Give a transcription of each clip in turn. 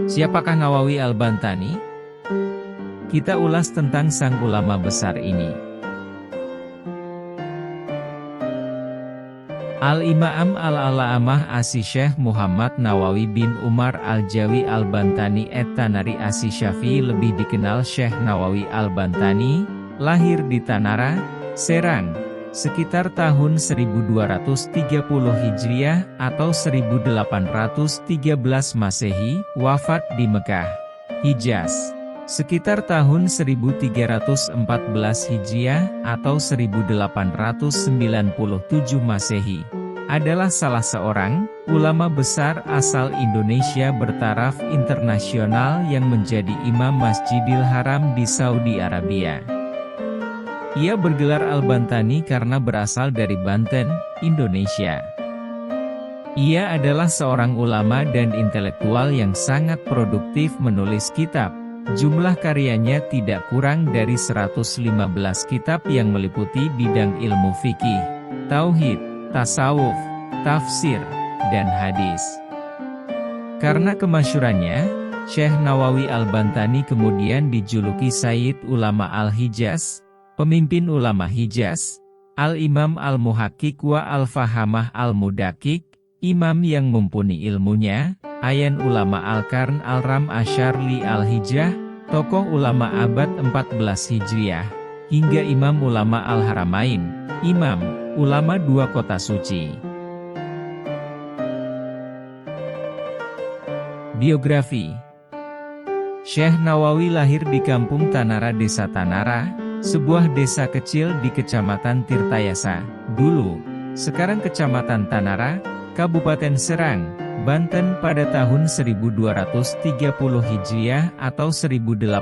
Siapakah Nawawi Al-Bantani? Kita ulas tentang sang ulama besar ini. Al-Imam Al-Ala'amah Asi Syekh Muhammad Nawawi bin Umar Al-Jawi Al-Bantani Et-Tanari Asi Syafi'i, lebih dikenal Syekh Nawawi Al-Bantani, lahir di Tanara, Serang, sekitar tahun 1230 Hijriah atau 1813 Masehi, wafat di Mekah, Hijaz, sekitar tahun 1314 Hijriah atau 1897 Masehi, adalah salah seorang ulama besar asal Indonesia bertaraf internasional yang menjadi imam Masjidil Haram di Saudi Arabia. Ia bergelar Al-Bantani karena berasal dari Banten, Indonesia. Ia adalah seorang ulama dan intelektual yang sangat produktif menulis kitab. Jumlah karyanya tidak kurang dari 115 kitab yang meliputi bidang ilmu fikih, tauhid, tasawuf, tafsir, dan hadis. Karena kemasyhurannya, Syekh Nawawi Al-Bantani kemudian dijuluki Sayyid Ulama Al-Hijaz, pemimpin ulama Hijaz, Al-Imam Al-Muhaqqiq wa Al-Fahamah Al-Mudaqqiq, imam yang mumpuni ilmunya, Ayan Ulama Al-Qarn Al-Ram Asyarli Al-Hijjah, tokoh ulama abad 14 Hijriah, hingga Imam Ulama Al-Haramain, imam ulama dua kota suci. Biografi Syekh Nawawi lahir di kampung Tanara, Desa Tanara, sebuah desa kecil di Kecamatan Tirtayasa, dulu, sekarang Kecamatan Tanara, Kabupaten Serang, Banten pada tahun 1230 Hijriah atau 1815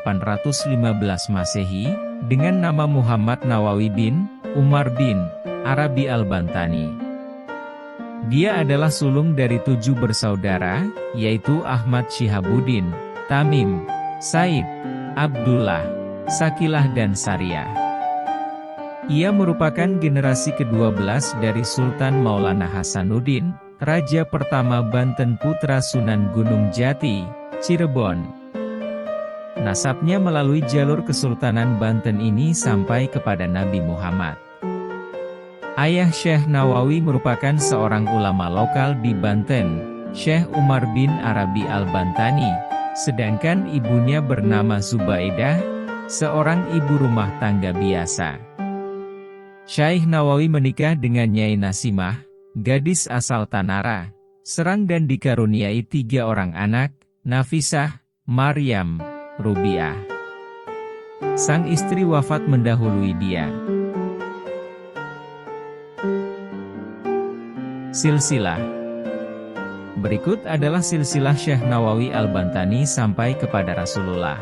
Masehi, dengan nama Muhammad Nawawi bin Umar bin Arabi Al-Bantani. Dia adalah sulung dari 7 bersaudara, yaitu Ahmad Syihabuddin, Tamim, Said, Abdullah, Sakilah dan Sariyah. Ia merupakan generasi ke-12 dari Sultan Maulana Hasanuddin, Raja pertama Banten putra Sunan Gunung Jati, Cirebon. Nasabnya melalui jalur Kesultanan Banten ini sampai kepada Nabi Muhammad. Ayah Syekh Nawawi merupakan seorang ulama lokal di Banten, Syekh Umar bin Arabi Al-Bantani, sedangkan ibunya bernama Zubaidah, seorang ibu rumah tangga biasa. Syekh Nawawi menikah dengan Nyai Nasimah, gadis asal Tanara, Serang dan dikaruniai 3 orang anak, Nafisah, Maryam, Rubiah. Sang istri wafat mendahului dia. Silsilah. Berikut adalah silsilah Syekh Nawawi Al-Bantani sampai kepada Rasulullah.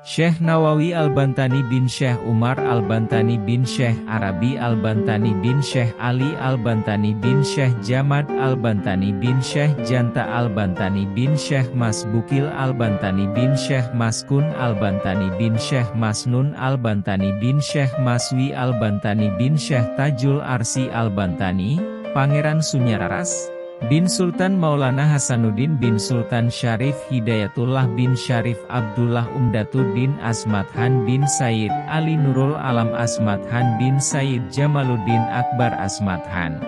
Syekh Nawawi Al-Bantani bin Syekh Umar Al-Bantani bin Syekh Arabi Al-Bantani bin Syekh Ali Al-Bantani bin Syekh Jamad Al-Bantani bin Syekh Janta Al-Bantani bin Syekh Masbukil Al-Bantani bin Syekh Maskun Al-Bantani bin Syekh Masnun Al-Bantani bin Syekh Maswi Al-Bantani bin Syekh Tajul Arsi Al-Bantani, Pangeran Sunyararas, bin Sultan Maulana Hasanuddin bin Sultan Syarif Hidayatullah bin Syarif Abdullah Umdatuddin Asmat Han bin Said Ali Nurul Alam Asmat Han bin Said Jamaluddin Akbar Asmat Han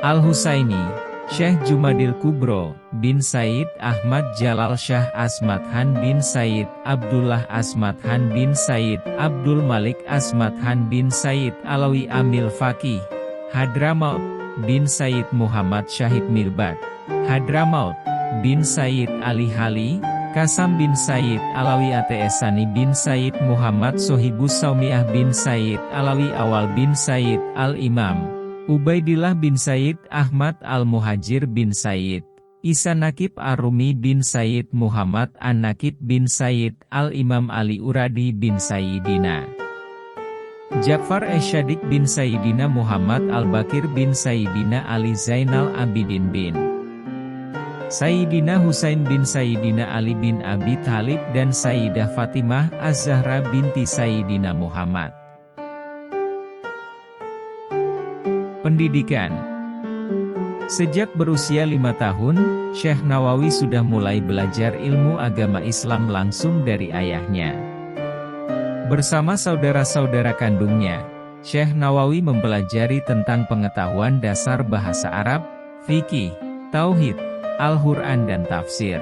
Al-Husaini, Syekh Jumadil Kubro bin Said Ahmad Jalal Syah Asmat Han bin Said Abdullah Asmat Han bin Said Abdul Malik Asmat Han bin Said Alawi Amil Faqih Hadramaut bin Said Muhammad Syahid Mirbad, Hadramaut, bin Said Ali Hali, Kasam bin Said Alawi Atesani bin Said Muhammad Sohibus Saumiah bin Said Alawi Awal bin Said Al-Imam, Ubaidillah bin Said Ahmad Al-Muhajir bin Said, Isa Nakib Ar-Rumi bin Said Muhammad An-Nakib bin Said Al-Imam Ali Uradi bin Sayyidina Ja'far Esyadik bin Sayyidina Muhammad Al-Bakir bin Sayyidina Ali Zainal Abidin bin Sayyidina Husain bin Sayyidina Ali bin Abi Thalib dan Sayyidah Fatimah Az-Zahra binti Sayyidina Muhammad. Pendidikan. Sejak berusia 5 tahun, Syekh Nawawi sudah mulai belajar ilmu agama Islam langsung dari ayahnya. Bersama saudara-saudara kandungnya, Syekh Nawawi mempelajari tentang pengetahuan dasar bahasa Arab, fikih, tauhid, Al-Quran dan tafsir.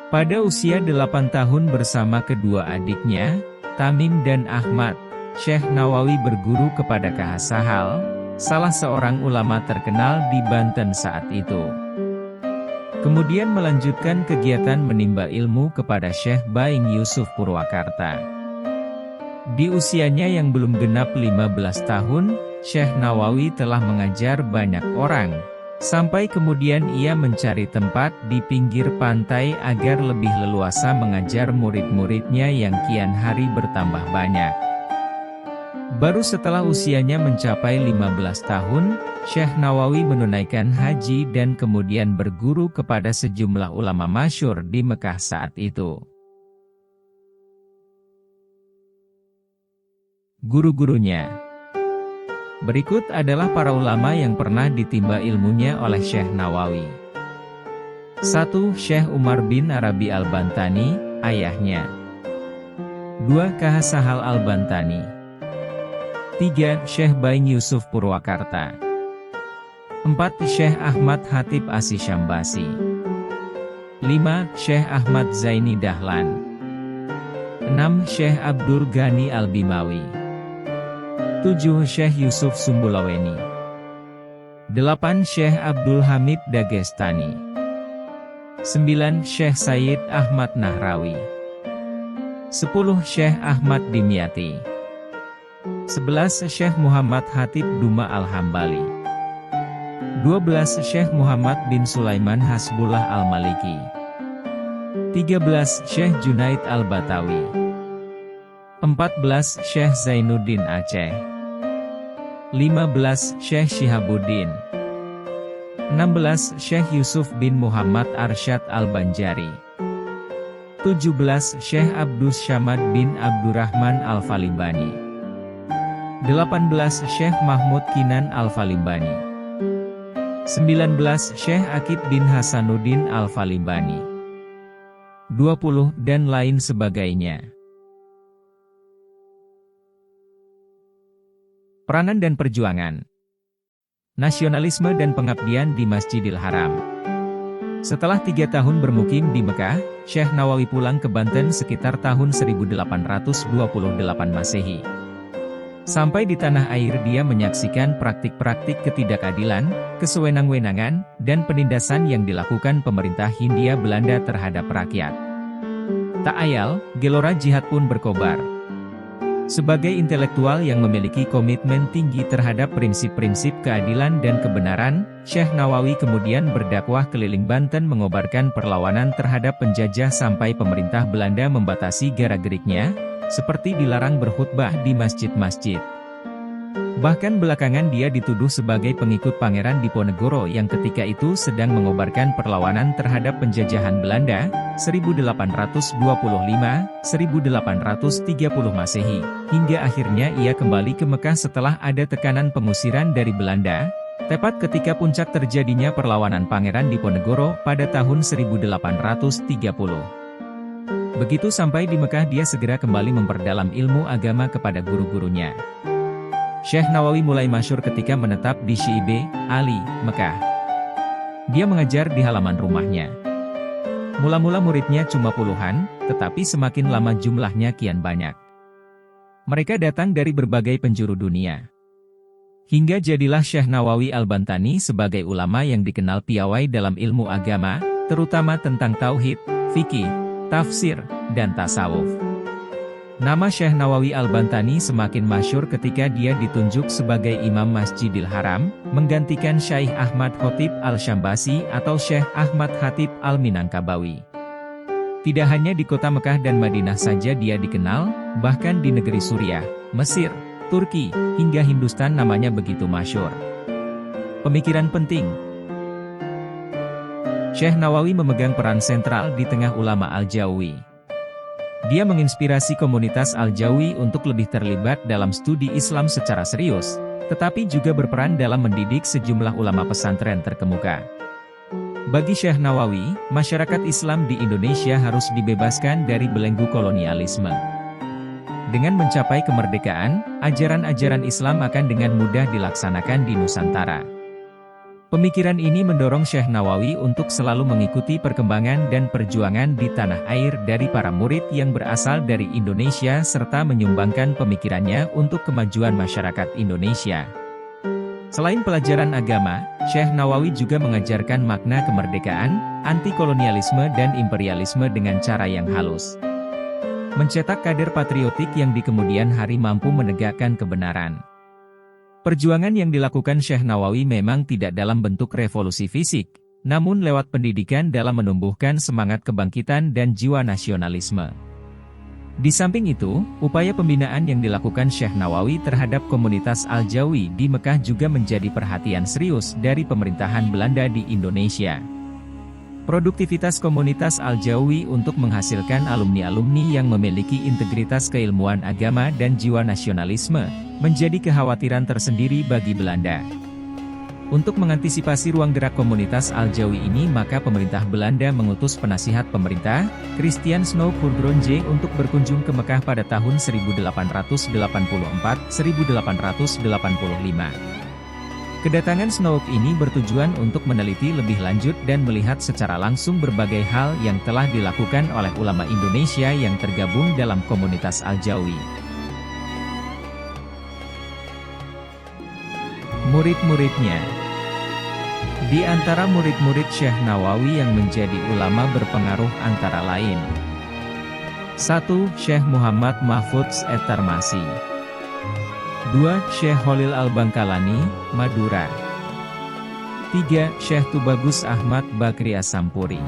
Pada usia 8 tahun bersama kedua adiknya, Tamim dan Ahmad, Syekh Nawawi berguru kepada K. H. Sahal, salah seorang ulama terkenal di Banten saat itu. Kemudian melanjutkan kegiatan menimba ilmu kepada Syekh Baing Yusuf Purwakarta. Di usianya yang belum genap 15 tahun, Syekh Nawawi telah mengajar banyak orang, sampai kemudian ia mencari tempat di pinggir pantai agar lebih leluasa mengajar murid-muridnya yang kian hari bertambah banyak. Baru setelah usianya mencapai 15 tahun, Syekh Nawawi menunaikan haji dan kemudian berguru kepada sejumlah ulama masyhur di Mekah saat itu. Guru-gurunya. Berikut adalah para ulama yang pernah ditimba ilmunya oleh Syekh Nawawi. 1. Syekh Umar bin Arabi Al-Bantani, ayahnya. 2. K. H. Sahal Al-Bantani. 3. Syekh Baing Yusuf Purwakarta. 4. Syekh Ahmad Hatib Asy Syambasi. 5. Syekh Ahmad Zaini Dahlan. 6. Syekh Abdul Ghani Al-Bimawi. 7. Syekh Yusuf Sumbulaweni. 8. Syekh Abdul Hamid Dagestani. 9. Syekh Sayyid Ahmad Nahrawi. 10. Syekh Ahmad Dimyati. 11. Syekh Muhammad Hatib Duma Al-Hambali. 12. Syekh Muhammad bin Sulaiman Hasbullah Al-Maliki. 13. Syekh Junaid Al-Batawi. 14. Syekh Zainuddin Aceh. 15. Syekh Shihabuddin. 16. Syekh Yusuf bin Muhammad Arsyad Al-Banjari. 17. Syekh Abdus Syamad bin Abdurrahman Al-Falibani. 18. Syekh Mahmud Kinan Al-Falibani. 19. Syekh Akid bin Hasanuddin Al-Falibani. 20 dan lain sebagainya. Peranan dan perjuangan. Nasionalisme dan pengabdian di Masjidil Haram. Setelah 3 tahun bermukim di Mekah, Syekh Nawawi pulang ke Banten sekitar tahun 1828 Masehi. Sampai di tanah air dia menyaksikan praktik-praktik ketidakadilan, kesewenang-wenangan, dan penindasan yang dilakukan pemerintah Hindia Belanda terhadap rakyat. Tak ayal, gelora jihad pun berkobar. Sebagai intelektual yang memiliki komitmen tinggi terhadap prinsip-prinsip keadilan dan kebenaran, Syekh Nawawi kemudian berdakwah keliling Banten mengobarkan perlawanan terhadap penjajah sampai pemerintah Belanda membatasi gerak-geriknya, seperti dilarang berkhutbah di masjid-masjid. Bahkan belakangan dia dituduh sebagai pengikut Pangeran Diponegoro yang ketika itu sedang mengobarkan perlawanan terhadap penjajahan Belanda, 1825-1830 Masehi, hingga akhirnya ia kembali ke Mekah setelah ada tekanan pengusiran dari Belanda, tepat ketika puncak terjadinya perlawanan Pangeran Diponegoro pada tahun 1830. Begitu sampai di Mekah dia segera kembali memperdalam ilmu agama kepada guru-gurunya. Syekh Nawawi mulai masyhur ketika menetap di Syi'ib Ali, Mekah. Dia mengajar di halaman rumahnya. Mula-mula muridnya cuma puluhan, tetapi semakin lama jumlahnya kian banyak. Mereka datang dari berbagai penjuru dunia. Hingga jadilah Syekh Nawawi Al-Bantani sebagai ulama yang dikenal piawai dalam ilmu agama, terutama tentang tauhid, fikih, tafsir, dan tasawuf. Nama Syekh Nawawi Al-Bantani semakin masyhur ketika dia ditunjuk sebagai Imam Masjidil Haram, menggantikan Syekh Ahmad Khatib Al-Syambasi atau Syekh Ahmad Hatib Al-Minangkabawi. Tidak hanya di kota Mekah dan Madinah saja dia dikenal, bahkan di negeri Suriah, Mesir, Turki, hingga Hindustan namanya begitu masyhur. Pemikiran penting. Syekh Nawawi memegang peran sentral di tengah ulama Al-Jawi. Dia menginspirasi komunitas Al-Jawi untuk lebih terlibat dalam studi Islam secara serius, tetapi juga berperan dalam mendidik sejumlah ulama pesantren terkemuka. Bagi Syekh Nawawi, masyarakat Islam di Indonesia harus dibebaskan dari belenggu kolonialisme. Dengan mencapai kemerdekaan, ajaran-ajaran Islam akan dengan mudah dilaksanakan di Nusantara. Pemikiran ini mendorong Syekh Nawawi untuk selalu mengikuti perkembangan dan perjuangan di tanah air dari para murid yang berasal dari Indonesia serta menyumbangkan pemikirannya untuk kemajuan masyarakat Indonesia. Selain pelajaran agama, Syekh Nawawi juga mengajarkan makna kemerdekaan, anti-kolonialisme dan imperialisme dengan cara yang halus. Mencetak kader patriotik yang di kemudian hari mampu menegakkan kebenaran. Perjuangan yang dilakukan Syekh Nawawi memang tidak dalam bentuk revolusi fisik, namun lewat pendidikan dalam menumbuhkan semangat kebangkitan dan jiwa nasionalisme. Di samping itu, upaya pembinaan yang dilakukan Syekh Nawawi terhadap komunitas Al-Jawi di Mekah juga menjadi perhatian serius dari pemerintahan Belanda di Indonesia. Produktivitas komunitas Al-Jawi untuk menghasilkan alumni-alumni yang memiliki integritas keilmuan agama dan jiwa nasionalisme, menjadi kekhawatiran tersendiri bagi Belanda. Untuk mengantisipasi ruang gerak komunitas Al-Jawi ini maka pemerintah Belanda mengutus penasihat pemerintah, Christian Snow-Purgronje untuk berkunjung ke Mekah pada tahun 1884-1885. Kedatangan Snow ini bertujuan untuk meneliti lebih lanjut dan melihat secara langsung berbagai hal yang telah dilakukan oleh ulama Indonesia yang tergabung dalam komunitas Al-Jawi. Murid-muridnya. Di antara murid-murid Syekh Nawawi yang menjadi ulama berpengaruh antara lain 1. Syekh Muhammad Mahfudz Etarmasi 2. Syekh Khalil Al-Bangkalani, Madura 3. Syekh Tubagus Ahmad Bakri As-Sampuri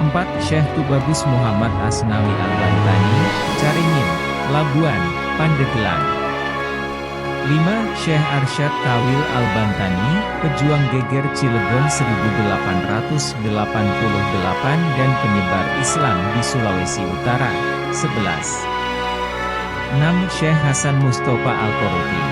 4. Syekh Tubagus Muhammad Asnawi Al-Bantani, Caringin, Labuan, Pandeglang 5. Syekh Arsyad Tawil Al-Bantani, pejuang geger Cilegon 1888 dan penyebar Islam di Sulawesi Utara. 11. 6. Syekh Hasan Mustafa Al-Qorofi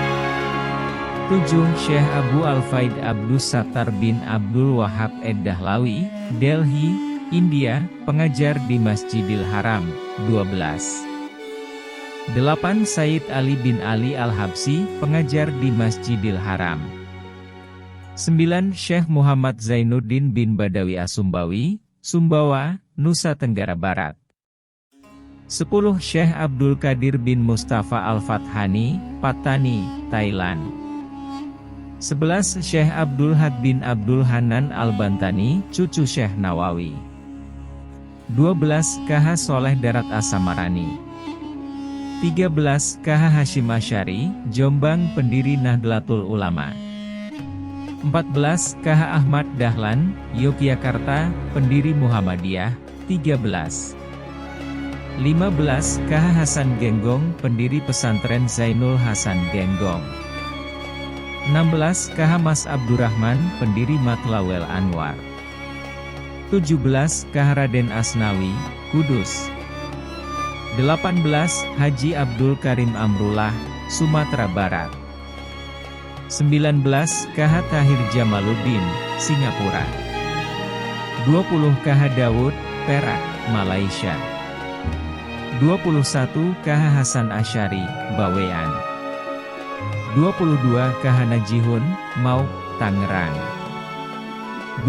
7. Syekh Abu Al-Faid Abdus Sattar bin Abdul Wahab Ed-Dahlawi, Delhi, India, pengajar di Masjidil Haram. 12. 8. Said Ali bin Ali Al-Habsi, pengajar di Masjidil Haram. 9. Syekh Muhammad Zainuddin bin Badawi Asumbawi, Sumbawa, Nusa Tenggara Barat. 10. Syekh Abdul Qadir bin Mustafa Al-Fathani, Patani, Thailand. 11. Syekh Abdul Had bin Abdul Hanan Al-Bantani, cucu Syekh Nawawi. 12. KH Soleh Darat As-Samarani. 13. KH Hashim Asyari, Jombang, pendiri Nahdlatul Ulama. 14. KH Ahmad Dahlan, Yogyakarta, pendiri Muhammadiyah. 13. 15. KH Hasan Genggong, pendiri pesantren Zainul Hasan Genggong. 16. KH Mas Abdurrahman, pendiri Matlawel Anwar. 17. KH Raden Asnawi, Kudus. 18. Haji Abdul Karim Amrullah, Sumatera Barat. 19. KH Tahir Jamaluddin, Singapura. 20. KH Daud, Perak, Malaysia. 21. KH Hasan Asyari, Bawean. 22. KH Najihun, Mauk, Tangerang.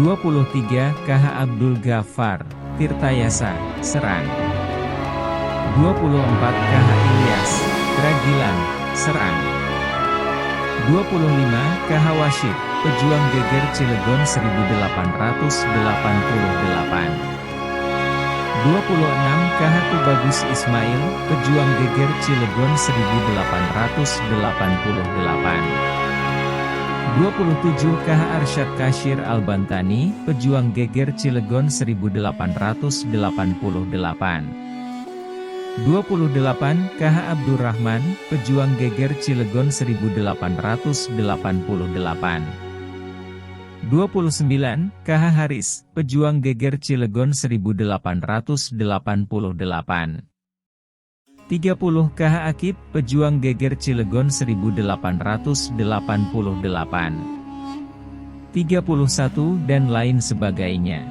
23. KH Abdul Ghaffar, Tirtayasa, Serang. 24. KH Ilyas, Dragilan, Serang. 25. KH Washid, pejuang geger Cilegon 1888. 26. KH Tubagus Ismail, pejuang geger Cilegon 1888. 27. KH Arsyad Kashir Al-Bantani, pejuang geger Cilegon 1888. 28. KH Abdurrahman, pejuang geger Cilegon 1888. 29. KH Haris, pejuang geger Cilegon 1888. 30 KH Akib, Pejuang Geger Cilegon 1888. 31 dan lain sebagainya.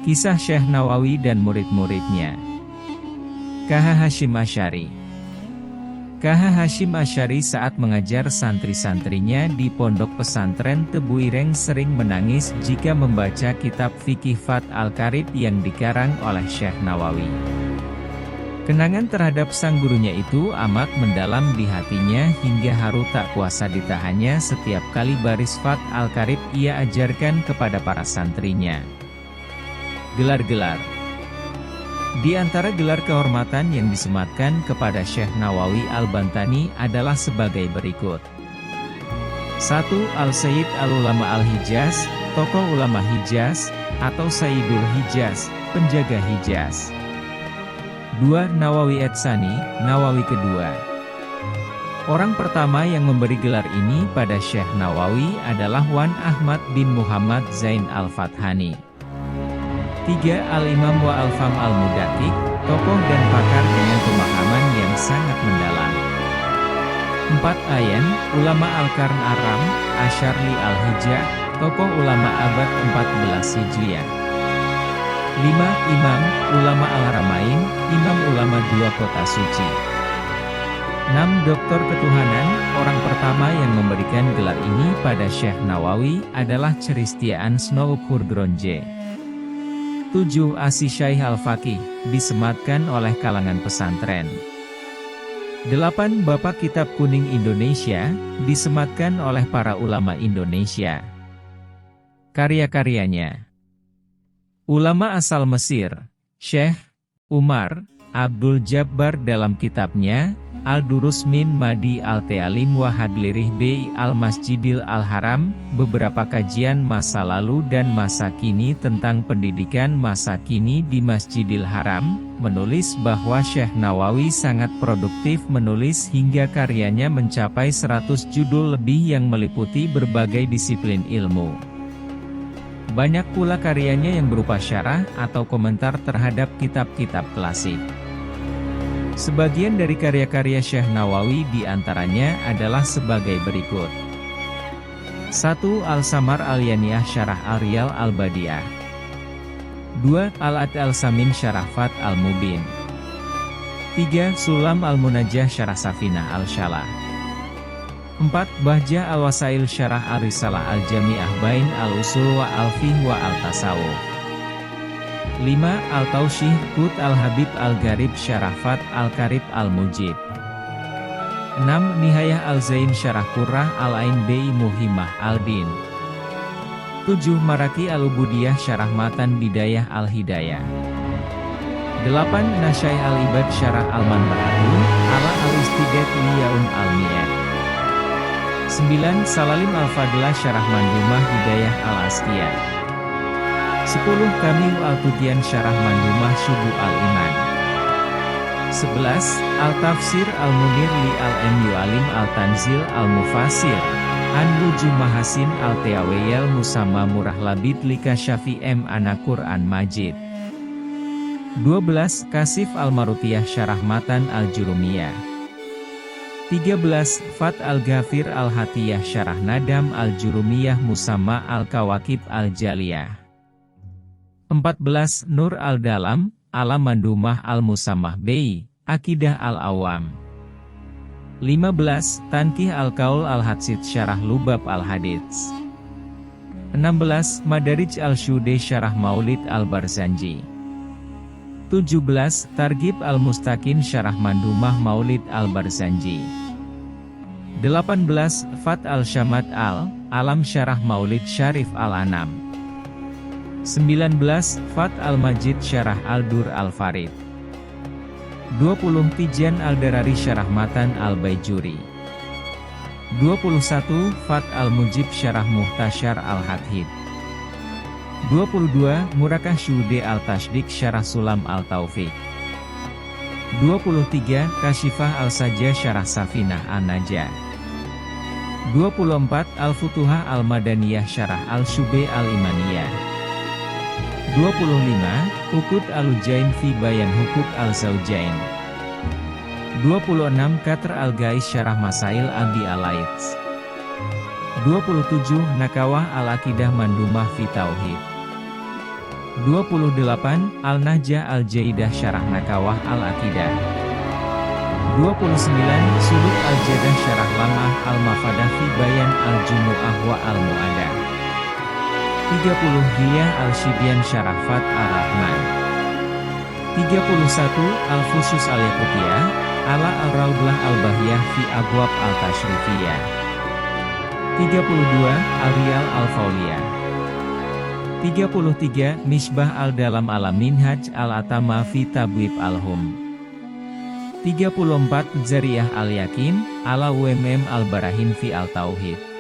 Kisah Syekh Nawawi dan murid-muridnya. KH Hasyim Asy'ari. KH Hasyim Asy'ari saat mengajar santri-santrinya di pondok pesantren Tebu Ireng sering menangis jika membaca kitab fikih Fath al-Qarib yang dikarang oleh Syekh Nawawi. Kenangan terhadap sang gurunya itu amat mendalam di hatinya hingga haru tak kuasa ditahannya setiap kali baris Fath al-Qarib ia ajarkan kepada para santrinya. Gelar-gelar. Di antara gelar kehormatan yang disematkan kepada Syekh Nawawi Al-Bantani adalah sebagai berikut. 1. Al-Sayyid Al-Ulama Al-Hijaz, tokoh ulama Hijaz, atau Sayyidul Hijaz, penjaga Hijaz. 2. Nawawi Etsani, Nawawi kedua. Orang pertama yang memberi gelar ini pada Syekh Nawawi adalah Wan Ahmad bin Muhammad Zain Al-Fathani. 3. Al-Imam wa Al-Fam Al-Mudaqiq, tokoh dan pakar dengan pemahaman yang sangat mendalam. 4. Ayan, ulama Al-Qarn Aram, Asyarli Al-Hijjah, tokoh ulama abad 14 Hijriah. 5. Imam, ulama Al-Haramain, imam ulama dua kota suci. 6. Doktor Ketuhanan, orang pertama yang memberikan gelar ini pada Syekh Nawawi adalah Cheristiaan Snow Khurdronje. 7. Asy Syaikh Al-Faqih, disematkan oleh kalangan pesantren. 8. Bapak Kitab Kuning Indonesia, disematkan oleh para ulama Indonesia. Karya-karyanya. Ulama asal Mesir, Syekh Umar Abdul Jabbar dalam kitabnya, Al-Durus min Madi Al-Tealim wa Hadlirih Bi Al-Masjidil Al-Haram, beberapa kajian masa lalu dan masa kini tentang pendidikan masa kini di Masjidil Haram, menulis bahwa Syekh Nawawi sangat produktif menulis hingga karyanya mencapai 100 judul lebih yang meliputi berbagai disiplin ilmu. Banyak pula karyanya yang berupa syarah atau komentar terhadap kitab-kitab klasik. Sebagian dari karya-karya Syekh Nawawi diantaranya adalah sebagai berikut. 1. Al-Samar Al-Yaniyah Syarah Al-Riyal Al-Badiah. 2. Al-Ad Al-Samin Syarah Fath Al-Mubin. 3. Sulam Al-Munajjah Syarah Safinah Al-Syalah. 4. Bahjah Al-Wasail Syarah Al-Risalah Al-Jami'ah Bain Al-Usul wa Al-Fiqh wa Al-Tasawuf. 5. Al-Taushih Qut Al-Habib Al-Gharib Syarah Fath Al-Qarib Al-Mujib. 6. Nihayah Al-Zain Syarah Qurrah Al-Ain Bi Muhimmah Al-Din. 7. Maraki Al-Ubudiyah Syarah Matan Bidayah Al-Hidayah. 8. Nasyai Al-Ibad Syarah Al-Manbahatun Ala Al-Istidat Liyaun Al-Mi'ad. 9. Salalim Al-Fadlah Syarah Mandumah Hidayah Al-Asqiyah. 10. Kamil Al-Tudyan Syarah Mandumah Syubu Al-Iman. 11. Al-Tafsir Al-Munir Li Al-M Alim Al-Tanzil Al-Mufassir An-Nuju Mahasin Al-Teawiyal Musamma Murah Labid Lika Syafi M. Ana Qur'an Majid. 12. Kasif Al-Marutiyah Syarah Matan Al-Jurumiyah. 13. Fath Al-Ghafir Al-Hatiyah Syarah Nadam Al-Jurumiyah Musamma Al-Kawakib Al-Jaliyah. 14. Nur Al-Dalam, Ala Mandumah Al-Musammah Bi, Akidah Al-Awam. 15. Tankih Al-Qaul Al-Hadsid Syarah Lubab Al-Hadits. 16. Madarij Al-Syude Syarah Maulid Al-Barzanji. 17. Targhib Al-Mustaqin Syarah Mandumah Maulid Al-Barzanji. 18. Fath Al-Syamat Al-Alam Syarah Maulid Syarif Al-Anam. 19. Fath Al-Majid Syarah Al-Dur Al-Farid. 20. Tijan Al-Darari Syarah Matan Al-Baijuri. 21. Fath Al-Mujib Syarah Muhtasyar Al-Hadhid. 22. Murakah Syude Al-Tashdik Syarah Sulam Al-Taufiq. 23. Kasyifah Al-Sajjah Syarah Safinah An-Najah. 24. Al-Futuhah Al-Madaniyah Syarah Al-Syube Al-Imaniyah. 25. Uqud al-Ujain fi Bayan Hukuk al-Zawjain. 26. Qatr al-Gais Syarah Masail Abi al-Laits. 27. Nakawah al-Aqidah Mandumah fi Tauhid. 28. Al-Nahjah al-Jaidah Syarah Nakawah al-Aqidah. 29. Suluk al-Jadah Syarah Lamah al-Mafadah fi Bayan al-Jumu'ah wa al-Mu'adah. 30. Hiyah al-Shibyan Syarah Fat ar-Rahman. 31. Al-Fusus al-Yaqutiyah ala al-Raudlah al-Bahiyah fi Abwab al-Tashrifiyah. 32. Al-Riyal al-Fauliyah. 33. Misbah al-Dalam ala Minhaj al-Atama fi Tabwib al-Hum. 34. Zariyah al-Yakin ala WMM al-Barahin fi al-Tauhid.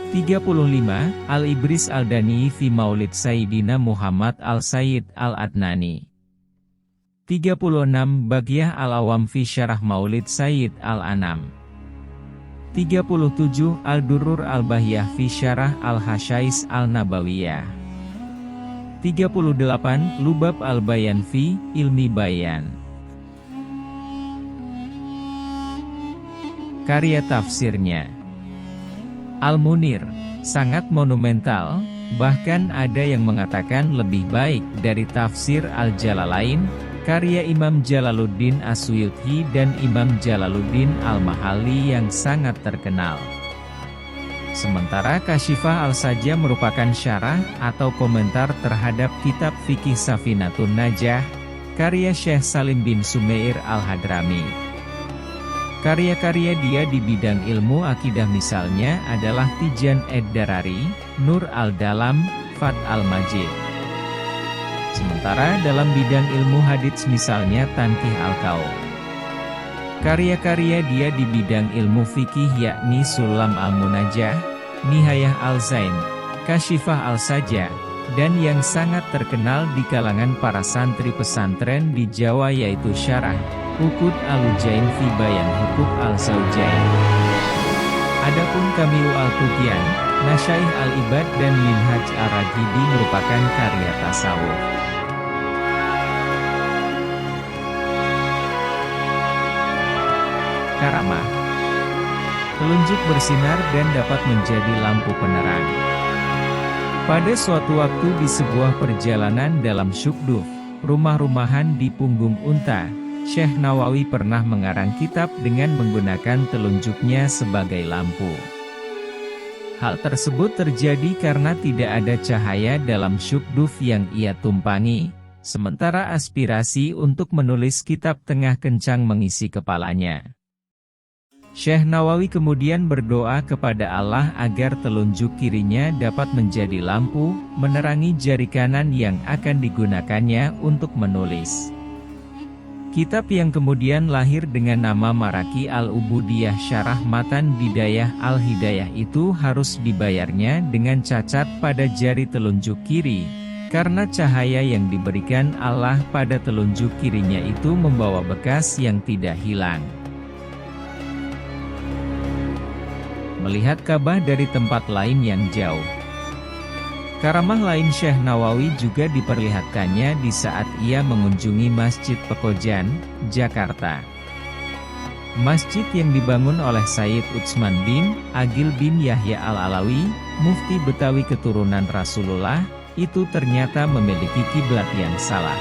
35. Al-Ibris al-Dani fi Maulid Sayyidina Muhammad al-Sayyid al-Adnani. 36. Bagiyah al-Awam fi Syarah Maulid Sayyid al-Anam. 37. Al-Durrur al-Bahiyah fi Syarah al-Hasyais al-Nabawiyah. 38. Lubab al-Bayan fi Ilmi Bayan. Karya tafsirnya Al-Munir, sangat monumental, bahkan ada yang mengatakan lebih baik dari tafsir Al-Jalalain, karya Imam Jalaluddin As-Suyuti dan Imam Jalaluddin Al-Mahalli yang sangat terkenal. Sementara Kasyifah Al-Sajjah merupakan syarah atau komentar terhadap kitab Fikih Safinatun Najah, karya Syekh Salim bin Sumeir Al-Hadrami. Karya-karya dia di bidang ilmu akidah misalnya adalah Tijan Ed-Darari, Nur Al-Dalam, Fat Al-Majid. Sementara dalam bidang ilmu hadits misalnya Tanqih Al-Qaul. Karya-karya dia di bidang ilmu fikih yakni Sulam Al-Munajjah, Nihayah Al-Zain, Kasyifah Al-Sajjah, dan yang sangat terkenal di kalangan para santri pesantren di Jawa yaitu Syarah Uqud al-Ujain fi Bayan Hukuk al-Zawjain. Adapun Kamiu al-Tughyan, Nasyaih al-Ibad dan Minhaj ar-Raghibi merupakan karya tasawuf. Karamah. Telunjuk bersinar dan dapat menjadi lampu penerang. Pada suatu waktu di sebuah perjalanan dalam syukduf, rumah-rumahan di punggung unta, Syekh Nawawi pernah mengarang kitab dengan menggunakan telunjuknya sebagai lampu. Hal tersebut terjadi karena tidak ada cahaya dalam syukduf yang ia tumpangi, sementara aspirasi untuk menulis kitab tengah kencang mengisi kepalanya. Syekh Nawawi kemudian berdoa kepada Allah agar telunjuk kirinya dapat menjadi lampu, menerangi jari kanan yang akan digunakannya untuk menulis. Kitab yang kemudian lahir dengan nama Maraki Al-Ubudiyah Syarah Matan Bidayah Al-Hidayah itu harus dibayarnya dengan cacat pada jari telunjuk kiri, karena cahaya yang diberikan Allah pada telunjuk kirinya itu membawa bekas yang tidak hilang. Melihat Ka'bah dari tempat lain yang jauh. Karamah lain Syekh Nawawi juga diperlihatkannya di saat ia mengunjungi Masjid Pekojan, Jakarta. Masjid yang dibangun oleh Sayyid Utsman bin Agil bin Yahya Al-Alawi, mufti Betawi keturunan Rasulullah, itu ternyata memiliki kiblat yang salah.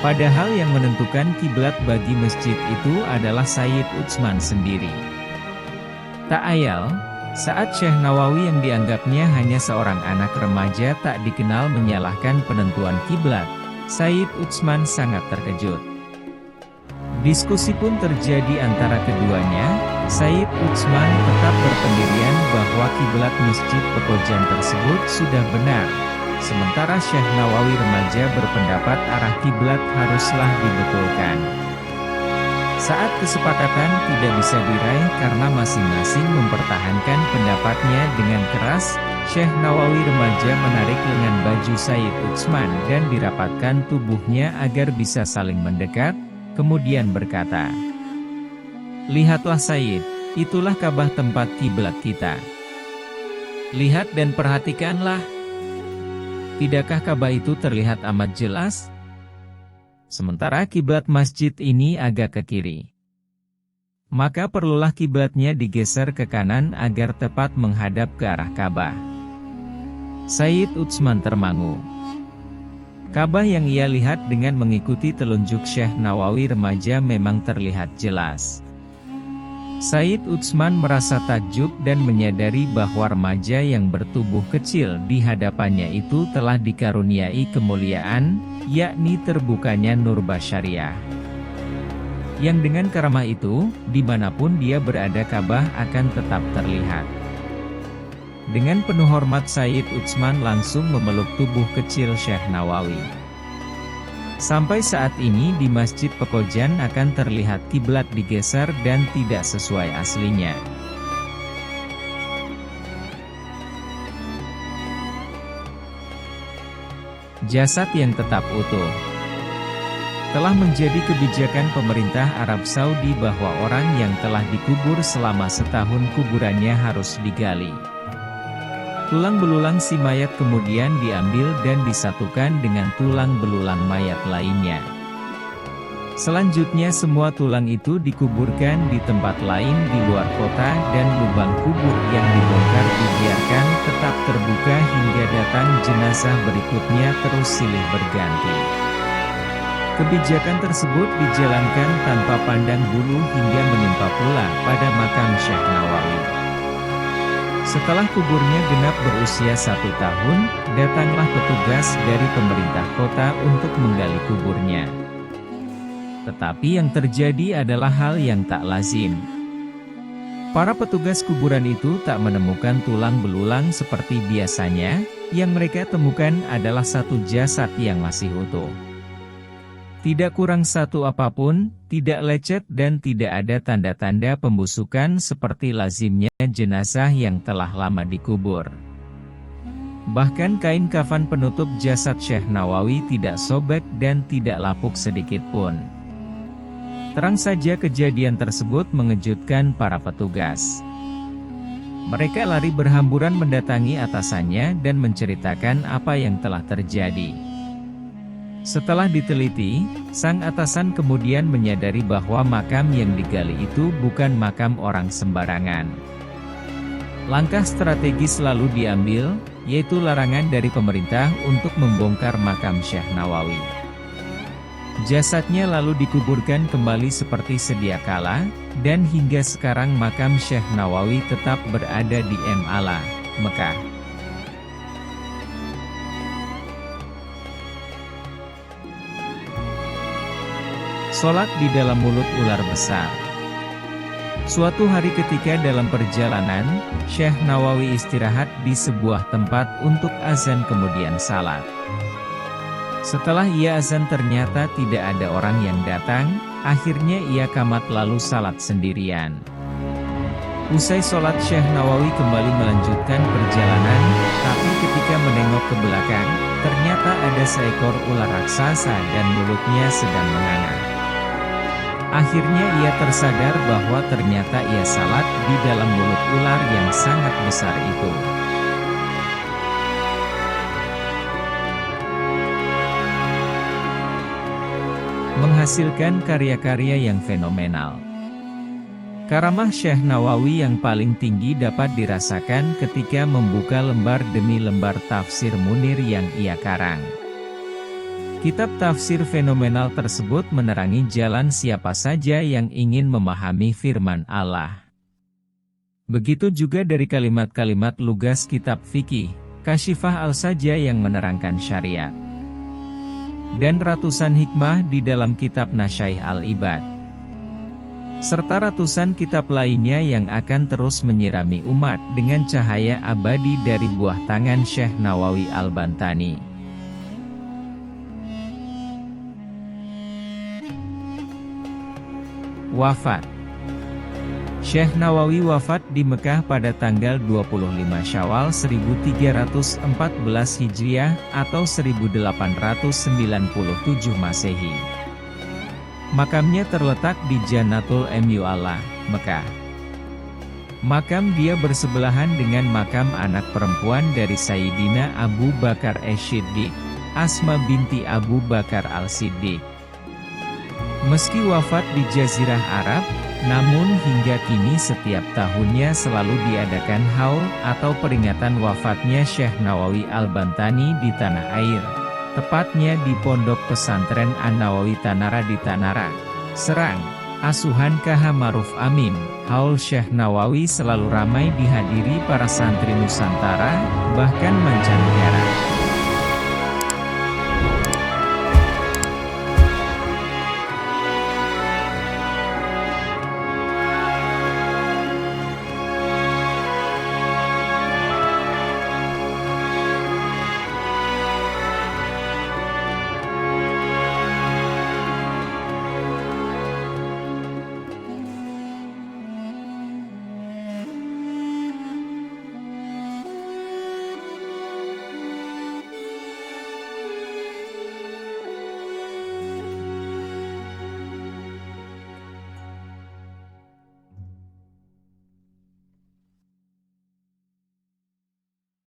Padahal yang menentukan kiblat bagi masjid itu adalah Sayyid Utsman sendiri. Tak ayal, saat Syekh Nawawi yang dianggapnya hanya seorang anak remaja tak dikenal menyalahkan penentuan kiblat, Sayyid Utsman sangat terkejut. Diskusi pun terjadi antara keduanya. Sayyid Utsman tetap berpendirian bahwa kiblat Masjid Pekojan tersebut sudah benar, sementara Syekh Nawawi remaja berpendapat arah kiblat haruslah dibetulkan. Saat kesepakatan tidak bisa diraih karena masing-masing mempertahankan pendapatnya dengan keras, Syekh Nawawi remaja menarik lengan baju Sayyid Utsman dan dirapatkan tubuhnya agar bisa saling mendekat, kemudian berkata, "Lihatlah Sayyid, itulah Ka'bah tempat kiblat kita. Lihat dan perhatikanlah." Tidakkah Ka'bah itu terlihat amat jelas? Sementara kiblat masjid ini agak ke kiri. Maka perlulah kiblatnya digeser ke kanan agar tepat menghadap ke arah Ka'bah. Sayyid Utsman termangu. Ka'bah yang ia lihat dengan mengikuti telunjuk Syekh Nawawi remaja memang terlihat jelas. Sayyid Utsman merasa takjub dan menyadari bahwa remaja yang bertubuh kecil di hadapannya itu telah dikaruniai kemuliaan, yakni terbukanya nur basyariah. Yang dengan karamah itu, dimanapun dia berada Ka'bah akan tetap terlihat. Dengan penuh hormat Sayyid Utsman langsung memeluk tubuh kecil Syekh Nawawi. Sampai saat ini di Masjid Pekojan akan terlihat kiblat digeser dan tidak sesuai aslinya. Jasad yang tetap utuh. Telah menjadi kebijakan pemerintah Arab Saudi bahwa orang yang telah dikubur selama setahun kuburannya harus digali. Tulang belulang si mayat kemudian diambil dan disatukan dengan tulang belulang mayat lainnya. Selanjutnya semua tulang itu dikuburkan di tempat lain di luar kota dan lubang kubur yang dibongkar dibiarkan tetap terbuka hingga datang jenazah berikutnya terus silih berganti. Kebijakan tersebut dijalankan tanpa pandang bulu hingga menimpa pula pada makam Syekh Nawawi. Setelah kuburnya genap berusia 1 tahun, datanglah petugas dari pemerintah kota untuk menggali kuburnya. Tetapi yang terjadi adalah hal yang tak lazim. Para petugas kuburan itu tak menemukan tulang belulang seperti biasanya, yang mereka temukan adalah satu jasad yang masih utuh. Tidak kurang satu apapun, tidak lecet dan tidak ada tanda-tanda pembusukan seperti lazimnya jenazah yang telah lama dikubur. Bahkan kain kafan penutup jasad Syekh Nawawi tidak sobek dan tidak lapuk sedikit pun. Terang saja kejadian tersebut mengejutkan para petugas. Mereka lari berhamburan mendatangi atasannya dan menceritakan apa yang telah terjadi. Setelah diteliti, sang atasan kemudian menyadari bahwa makam yang digali itu bukan makam orang sembarangan. Langkah strategis lalu diambil, yaitu larangan dari pemerintah untuk membongkar makam Syekh Nawawi. Jasadnya lalu dikuburkan kembali seperti sedia kala, dan hingga sekarang makam Syekh Nawawi tetap berada di Al, Mekah. Sholat di dalam mulut ular besar. Suatu hari ketika dalam perjalanan, Syekh Nawawi istirahat di sebuah tempat untuk azan kemudian salat. Setelah ia azan ternyata tidak ada orang yang datang, akhirnya ia qamat lalu salat sendirian. Usai sholat Syekh Nawawi kembali melanjutkan perjalanan, tapi ketika menengok ke belakang, ternyata ada seekor ular raksasa dan mulutnya sedang menganga. Akhirnya ia tersadar bahwa ternyata ia salat di dalam mulut ular yang sangat besar itu. Menghasilkan karya-karya yang fenomenal. Karamah Syekh Nawawi yang paling tinggi dapat dirasakan ketika membuka lembar demi lembar tafsir Munir yang ia karang. Kitab tafsir fenomenal tersebut menerangi jalan siapa saja yang ingin memahami firman Allah. Begitu juga dari kalimat-kalimat lugas kitab fikih, Kasyifah al-saja yang menerangkan syariat. Dan ratusan hikmah di dalam kitab Nasyaih al-Ibad. Serta ratusan kitab lainnya yang akan terus menyirami umat dengan cahaya abadi dari buah tangan Syekh Nawawi al-Bantani. Wafat. Syekh Nawawi wafat di Mekah pada tanggal 25 Syawal 1314 Hijriah atau 1897 Masehi. Makamnya terletak di Jannatul Mu'alla, Mekah. Makam dia bersebelahan dengan makam anak perempuan dari Sayyidina Abu Bakar As-Siddiq, Asma binti Abu Bakar Al-Siddiq. Meski wafat di Jazirah Arab, namun hingga kini setiap tahunnya selalu diadakan haul atau peringatan wafatnya Syekh Nawawi Al-Bantani di tanah air. Tepatnya di Pondok Pesantren An-Nawawi Tanara di Tanara, Serang, asuhan KH Maruf Amin. Haul Syekh Nawawi selalu ramai dihadiri para santri Nusantara, bahkan mancanegara.